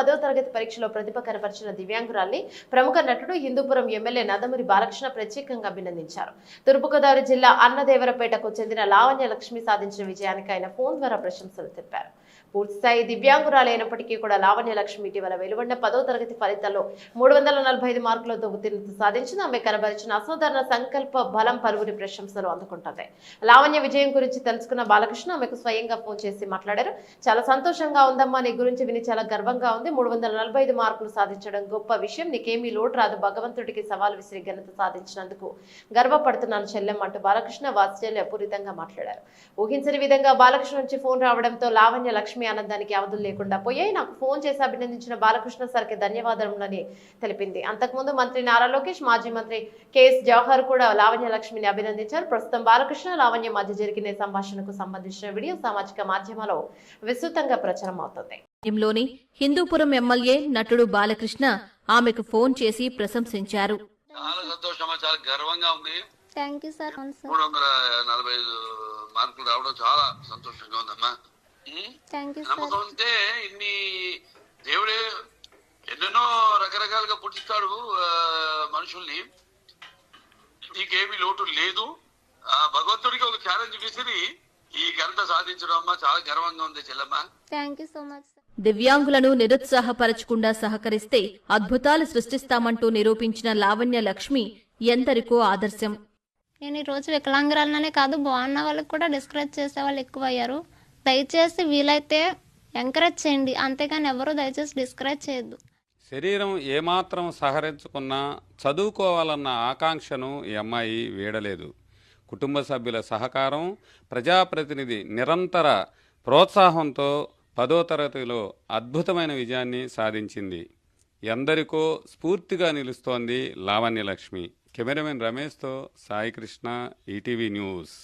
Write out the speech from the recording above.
10వ తరగతి పరీక్షలో ప్రతిభ కనపరిచిన దివ్యాంగురాల్ని ప్రముఖ నటుడు హిందూపురం ఎమ్మెల్యే నందమూరి బాలకృష్ణ ప్రత్యేకంగా అభినందించారు. తూర్పుగోదావరి జిల్లా అన్నదేవరపేటకు చెందిన లావణ్య లక్ష్మి సాధించిన విజయానికి ఆయన ఫోన్ ద్వారా ప్రశంసలు తెలిపారు. పూర్తిస్థాయి దివ్యాంగురాలైనప్పటికీ కూడా లావణ్య లక్ష్మి ఇటీవల వెలువడిన 10వ తరగతి ఫలితాల్లో 345 మార్కులతో ఉత్తీర్ణత సాధించింది. ఆమె కనబరిచిన అసాధారణ సంకల్ప బలం పలువురి ప్రశంసలు అందుకుంటుంది. లావణ్య విజయం గురించి తెలుసుకున్న బాలకృష్ణ ఆమెకు స్వయంగా ఫోన్ చేసి మాట్లాడారు. చాలా సంతోషంగా ఉందమ్మా, నీ గురించి విని చాలా గర్వంగా ఉంది. 345 మార్కులు సాధించడం గొప్ప విషయం. నీకేమీ లోటు రాదు. భగవంతుడికి సవాల్ విసిరి ఘనత సాధించినందుకు గర్వపడుతున్నాను చెల్లెమ్మ అంటూ బాలకృష్ణ వాత్సల్యపూరితంగా మాట్లాడారు. ఊహించని విధంగా బాలకృష్ణ నుంచి ఫోన్ రావడంతో లావణ్య లక్ష్మి ఆనందానికి అవధులు లేకుండా పోయాయి. నాకు ఫోన్ చేసి అభినందించిన బాలకృష్ణ సార్కి ధన్యవాదములని తెలిపింది. అంతకుముందు మంత్రి నారా లోకేష్, మాజీ మంత్రి కేఎస్ జవహర్ కూడా లావణ్య లక్ష్మిని అభినందించారు. ప్రస్తుతం బాలకృష్ణ లావణ్య మధ్య జరిగిన సంభాషణకు సంబంధించిన వీడియో సామాజిక మాధ్యమాల్లో విస్తృతంగా ప్రచారం అవుతుంది. హిందూపురం ఎమ్మెల్యే నటుడు బాలకృష్ణ ఆమెకు ఫోన్ చేసి ప్రశంసించారు. చాలా సంతోషమా, చాలా గర్వంగా ఉంది. Thank you sir. 345 మార్కులు రావడం చాలా సంతోషంగా ఉందమ్మా. నమ్మకం ఉంటే ఇన్ని దేవుడే ఎన్నెన్నో రకరకాలుగా పుట్టిస్తాడు మనుషుల్ని. నీకేమీ లోటు లేదు. భగవంతుడికి ఒక ఛాలెంజ్ విసిరి ఈ ఘనత సాధించడం అమ్మా చాలా గర్వంగా ఉంది చెల్లమ్మా. Thank you so much. దివ్యాంగులను నిరుత్సాహపరచకుండా సహకరిస్తే అద్భుతాలు సృష్టిస్తామంటూ నిరూపించిన లావణ్య లక్ష్మి ఎందరికో ఆదర్శం. నేను ఈ రోజు వికలాంగురాలనే కాదు, బాగున్న వాళ్ళకి కూడా డిస్కరేజ్ చేసే వాళ్ళు ఎక్కువ అయ్యారు. దయచేసి వీలైతే ఎంకరేజ్ చేయండి, అంతేగాని ఎవరు దయచేసి డిస్కరేజ్ చేయొద్దు. శరీరం ఏమాత్రం సహరించుకున్నా చదువుకోవాలన్న ఆకాంక్షను ఈ అమ్మాయి వీడలేదు. కుటుంబ సభ్యుల సహకారం, ప్రజాప్రతినిధి నిరంతర ప్రోత్సాహంతో 10వ తరగతిలో అద్భుతమైన విజయాన్ని సాధించింది. ఎందరికో స్ఫూర్తిగా నిలుస్తోంది లావణ్య లక్ష్మి. కెమెరామెన్ రమేష్తో సాయి కృష్ణ, ఈటీవీ న్యూస్.